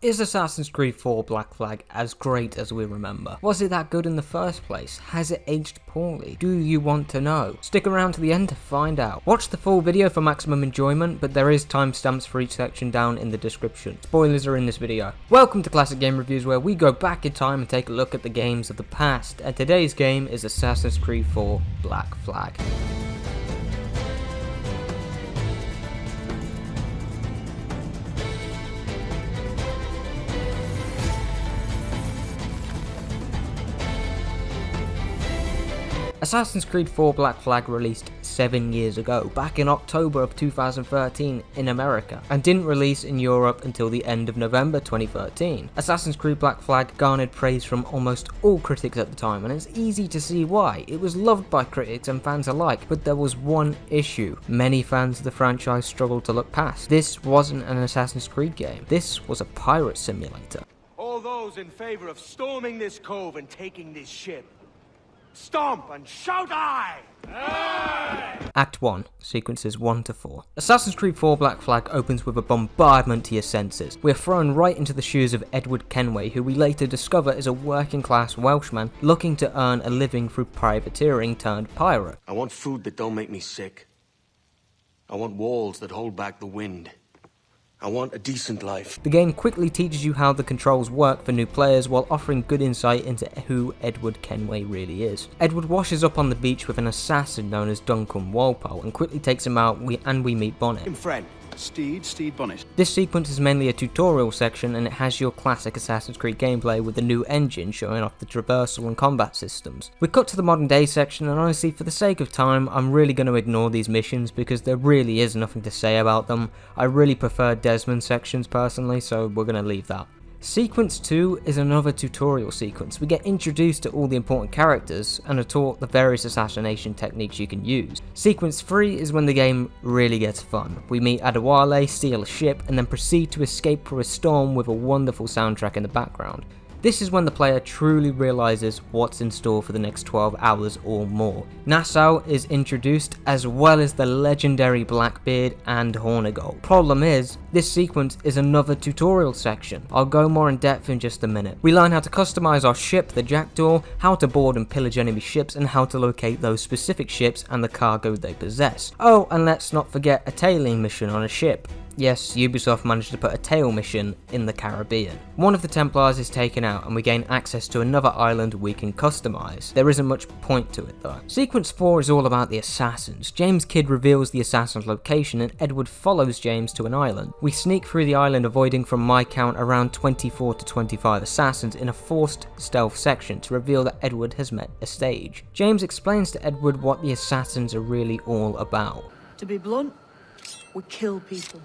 Is Assassin's Creed 4 Black Flag as great as we remember? Was it that good in the first place? Has it aged poorly? Do you want to know? Stick around to the end to find out. Watch the full video for maximum enjoyment, but there is timestamps for each section down in the description. Spoilers are in this video. Welcome to Classic Game Reviews, where we go back in time and take a look at the games of the past, and today's game is Assassin's Creed 4 Black Flag. Assassin's Creed 4 Black Flag released 7 years ago, back in October of 2013 in America, and didn't release in Europe until the end of November 2013. Assassin's Creed Black Flag garnered praise from almost all critics at the time, and it's easy to see why. It was loved by critics and fans alike, but there was one issue many fans of the franchise struggled to look past. This wasn't an Assassin's Creed game, this was a pirate simulator. All those in favor of storming this cove and taking this ship, stomp and shout aye! Aye! Act 1, sequences 1 to 4. Assassin's Creed 4 Black Flag opens with a bombardment to your senses. We are thrown right into the shoes of Edward Kenway, who we later discover is a working class Welshman looking to earn a living through privateering turned pirate. I want food that don't make me sick. I want walls that hold back the wind. I want a decent life. The game quickly teaches you how the controls work for new players while offering good insight into who Edward Kenway really is. Edward washes up on the beach with an assassin known as Duncan Walpole and quickly takes him out and we meet Bonnet. Friend. Steed Bonnet. This sequence is mainly a tutorial section, and it has your classic Assassin's Creed gameplay with the new engine showing off the traversal and combat systems. We cut to the modern day section, and honestly for the sake of time I'm really going to ignore these missions because there really is nothing to say about them. I really prefer Desmond sections personally, so we're going to leave that. Sequence 2 is another tutorial sequence. We get introduced to all the important characters and are taught the various assassination techniques you can use. Sequence 3 is when the game really gets fun. We meet Adewale, steal a ship, and then proceed to escape through a storm with a wonderful soundtrack in the background. This is when the player truly realizes what's in store for the next 12 hours or more. Nassau is introduced, as well as the legendary Blackbeard and Hornigold. Problem is, this sequence is another tutorial section. I'll go more in depth in just a minute. We learn how to customize our ship, the Jackdaw, how to board and pillage enemy ships, and how to locate those specific ships and the cargo they possess. Oh, and let's not forget a tailing mission on a ship. Yes, Ubisoft managed to put a tail mission in the Caribbean. One of the Templars is taken out and we gain access to another island we can customize. There isn't much point to it though. Sequence 4 is all about the assassins. James Kidd reveals the assassin's location and Edward follows James to an island. We sneak through the island, avoiding from my count around 24 to 25 assassins in a forced stealth section to reveal that Edward has met a stage. James explains to Edward what the assassins are really all about. To be blunt, we kill people.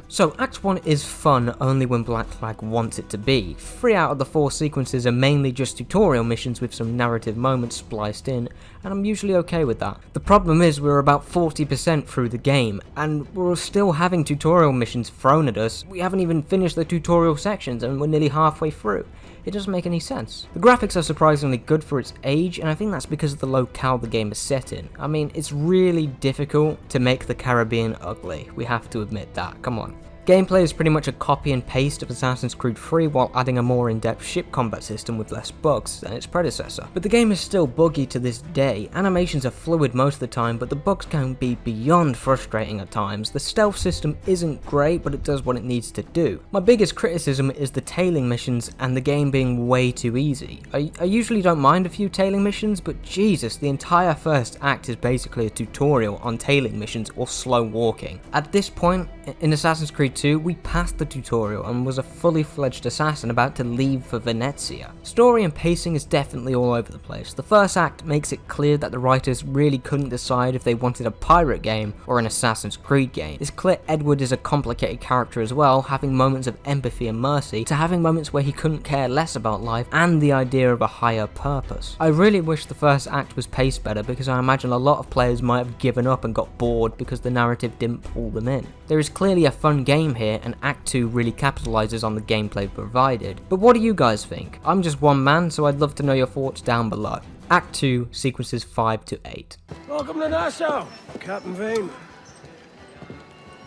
So Act 1 is fun only when Black Flag wants it to be. 3 out of the 4 sequences are mainly just tutorial missions with some narrative moments spliced in, and I'm usually okay with that. The problem is we're about 40% through the game, and we're still having tutorial missions thrown at us. We haven't even finished the tutorial sections and we're nearly halfway through. It doesn't make any sense. The graphics are surprisingly good for its age, and I think that's because of the locale the game is set in. I mean, it's really difficult to make the Caribbean ugly. We have to admit that, come on. Gameplay is pretty much a copy and paste of Assassin's Creed 3 while adding a more in-depth ship combat system with less bugs than its predecessor. But the game is still buggy to this day. Animations are fluid most of the time, but the bugs can be beyond frustrating at times. The stealth system isn't great, but it does what it needs to do. My biggest criticism is the tailing missions and the game being way too easy. I usually don't mind a few tailing missions, but Jesus, the entire first act is basically a tutorial on tailing missions or slow walking. At this point, in Assassin's Creed 2, we passed the tutorial and was a fully fledged assassin about to leave for Venezia. Story and pacing is definitely all over the place. The first act makes it clear that the writers really couldn't decide if they wanted a pirate game or an Assassin's Creed game. It's clear Edward is a complicated character as well, having moments of empathy and mercy to having moments where he couldn't care less about life and the idea of a higher purpose. I really wish the first act was paced better because I imagine a lot of players might have given up and got bored because the narrative didn't pull them in. There is clearly a fun game here, and Act 2 really capitalizes on the gameplay provided. But what do you guys think? I'm just one man, so I'd love to know your thoughts down below. Act 2, sequences 5 to 8. Welcome to Nassau, Captain Vane.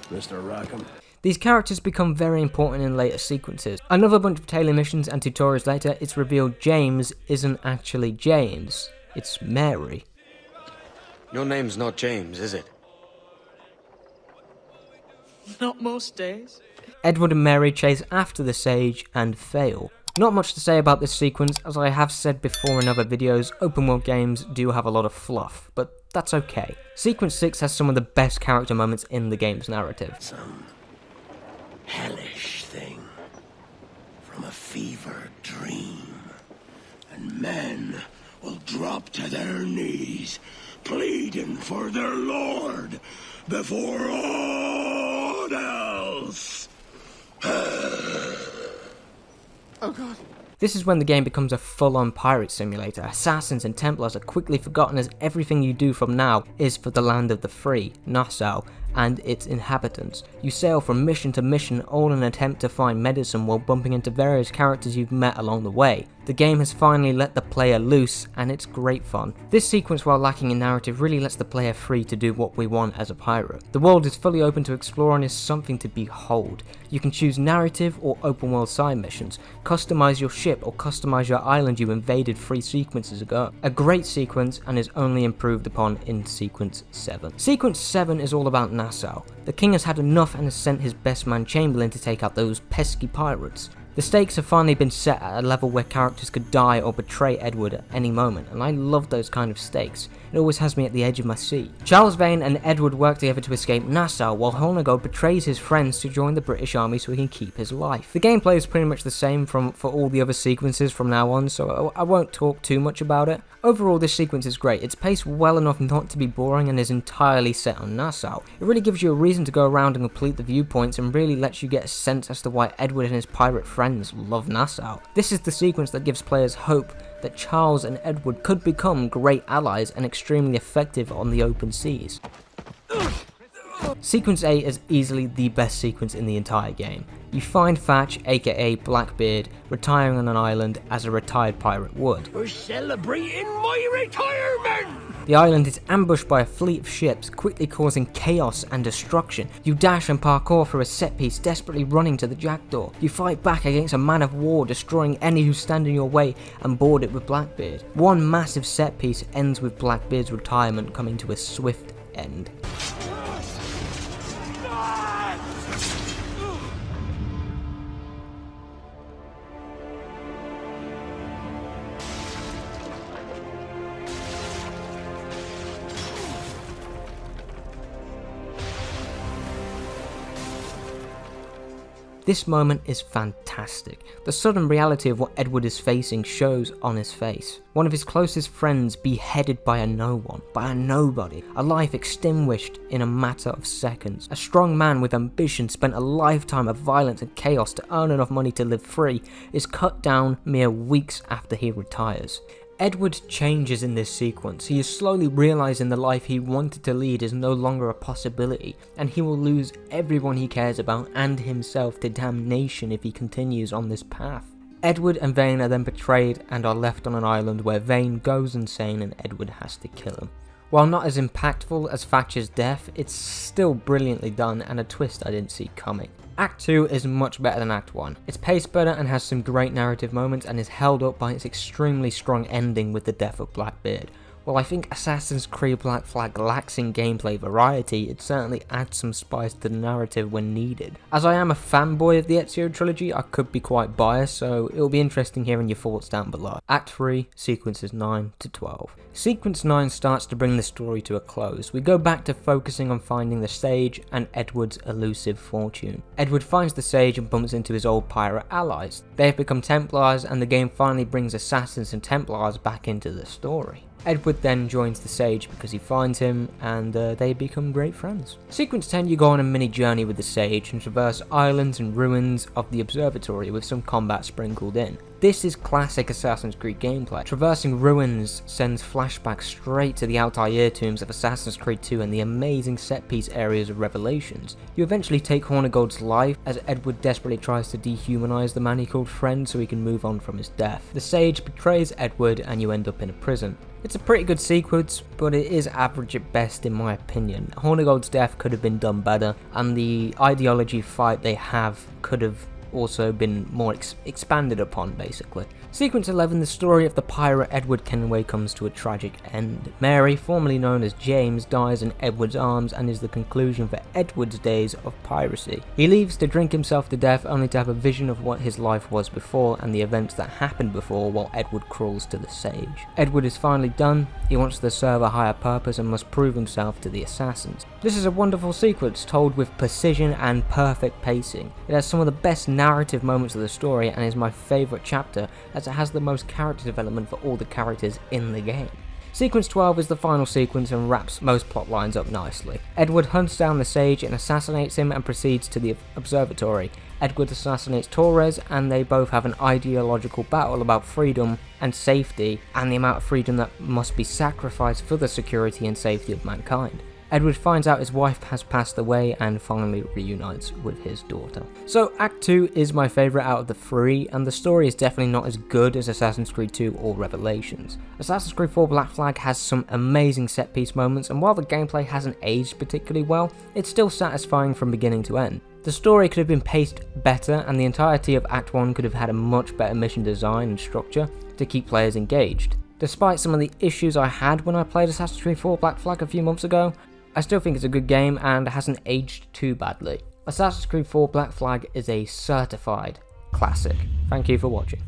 Mr. Rackham. These characters become very important in later sequences. Another bunch of Taylor missions and tutorials later, it's revealed James isn't actually James, it's Mary. Your name's not James, is it? Not most days. Edward and Mary chase after the sage and fail. Not much to say about this sequence, as I have said before in other videos, open world games do have a lot of fluff, but that's okay. Sequence 6 has some of the best character moments in the game's narrative. Some hellish thing from a fever dream, and men will drop to their knees, pleading for their lord before all else. Oh god. This is when the game becomes a full-on pirate simulator. Assassins and Templars are quickly forgotten as everything you do from now is for the land of the free, Nassau, and its inhabitants. You sail from mission to mission, all in an attempt to find medicine while bumping into various characters you've met along the way. The game has finally let the player loose, and it's great fun. This sequence, while lacking in narrative, really lets the player free to do what we want as a pirate. The world is fully open to explore and is something to behold. You can choose narrative or open world side missions, customize your ship or customize your island you invaded 3 sequences ago. A great sequence, and is only improved upon in Sequence 7. Sequence 7 is all about Nassau. The king has had enough and has sent his best man Chamberlain to take out those pesky pirates. The stakes have finally been set at a level where characters could die or betray Edward at any moment, and I love those kind of stakes. It always has me at the edge of my seat. Charles Vane and Edward work together to escape Nassau, while Holnago betrays his friends to join the British army so he can keep his life. The gameplay is pretty much the same for all the other sequences from now on, so I won't talk too much about it. Overall, this sequence is great. It's paced well enough not to be boring and is entirely set on Nassau. It really gives you a reason to go around and complete the viewpoints and really lets you get a sense as to why Edward and his pirate friends love Nassau. This is the sequence that gives players hope that Charles and Edward could become great allies and extremely effective on the open seas. Sequence 8 is easily the best sequence in the entire game. You find Thatch, aka Blackbeard, retiring on an island as a retired pirate would. We're celebrating my retirement! The island is ambushed by a fleet of ships, quickly causing chaos and destruction. You dash and parkour through a set piece, desperately running to the jackdaw. You fight back against a man of war, destroying any who stand in your way, and board it with Blackbeard. One massive set piece ends with Blackbeard's retirement coming to a swift end. This moment is fantastic. The sudden reality of what Edward is facing shows on his face. One of his closest friends beheaded by a no one, by a nobody. A life extinguished in a matter of seconds. A strong man with ambition spent a lifetime of violence and chaos to earn enough money to live free is cut down mere weeks after he retires. Edward changes in this sequence. He is slowly realizing the life he wanted to lead is no longer a possibility, and he will lose everyone he cares about and himself to damnation if he continues on this path. Edward and Vane are then betrayed and are left on an island where Vane goes insane and Edward has to kill him. While not as impactful as Thatcher's death, it's still brilliantly done and a twist I didn't see coming. Act 2 is much better than Act 1. It's paced better and has some great narrative moments and is held up by its extremely strong ending with the death of Blackbeard. While I think Assassin's Creed Black Flag lacks in gameplay variety, it certainly adds some spice to the narrative when needed. As I am a fanboy of the Ezio trilogy, I could be quite biased, so it will be interesting hearing your thoughts down below. Act 3, sequences 9 to 12. Sequence 9 starts to bring the story to a close. We go back to focusing on finding the sage and Edward's elusive fortune. Edward finds the sage and bumps into his old pirate allies. They have become Templars, and the game finally brings Assassins and Templars back into the story. Edward then joins the sage because he finds him, and they become great friends. Sequence 10, you go on a mini journey with the sage and traverse islands and ruins of the observatory with some combat sprinkled in. This is classic Assassin's Creed gameplay. Traversing ruins sends flashbacks straight to the Altair tombs of Assassin's Creed 2 and the amazing set-piece areas of Revelations. You eventually take Hornigold's life as Edward desperately tries to dehumanize the man he called friend so he can move on from his death. The sage betrays Edward and you end up in a prison. It's a pretty good sequence, but it is average at best in my opinion. Hornigold's death could have been done better, and the ideology fight they have could have also been more expanded upon, basically. Sequence 11, the story of the pirate Edward Kenway comes to a tragic end. Mary, formerly known as James, dies in Edward's arms and is the conclusion for Edward's days of piracy. He leaves to drink himself to death only to have a vision of what his life was before and the events that happened before while Edward crawls to the sage. Edward is finally done, he wants to serve a higher purpose and must prove himself to the assassins. This is a wonderful sequence told with precision and perfect pacing. It has some of the best narrative moments of the story and is my favourite chapter as it has the most character development for all the characters in the game. Sequence 12 is the final sequence and wraps most plot lines up nicely. Edward hunts down the sage and assassinates him and proceeds to the observatory. Edward assassinates Torres and they both have an ideological battle about freedom and safety and the amount of freedom that must be sacrificed for the security and safety of mankind. Edward finds out his wife has passed away and finally reunites with his daughter. So Act 2 is my favourite out of the three, and the story is definitely not as good as Assassin's Creed 2 or Revelations. Assassin's Creed 4 Black Flag has some amazing set piece moments, and while the gameplay hasn't aged particularly well, it's still satisfying from beginning to end. The story could have been paced better, and the entirety of Act 1 could have had a much better mission design and structure to keep players engaged. Despite some of the issues I had when I played Assassin's Creed 4 Black Flag a few months ago, I still think it's a good game and hasn't aged too badly. Assassin's Creed 4 Black Flag is a certified classic. Thank you for watching.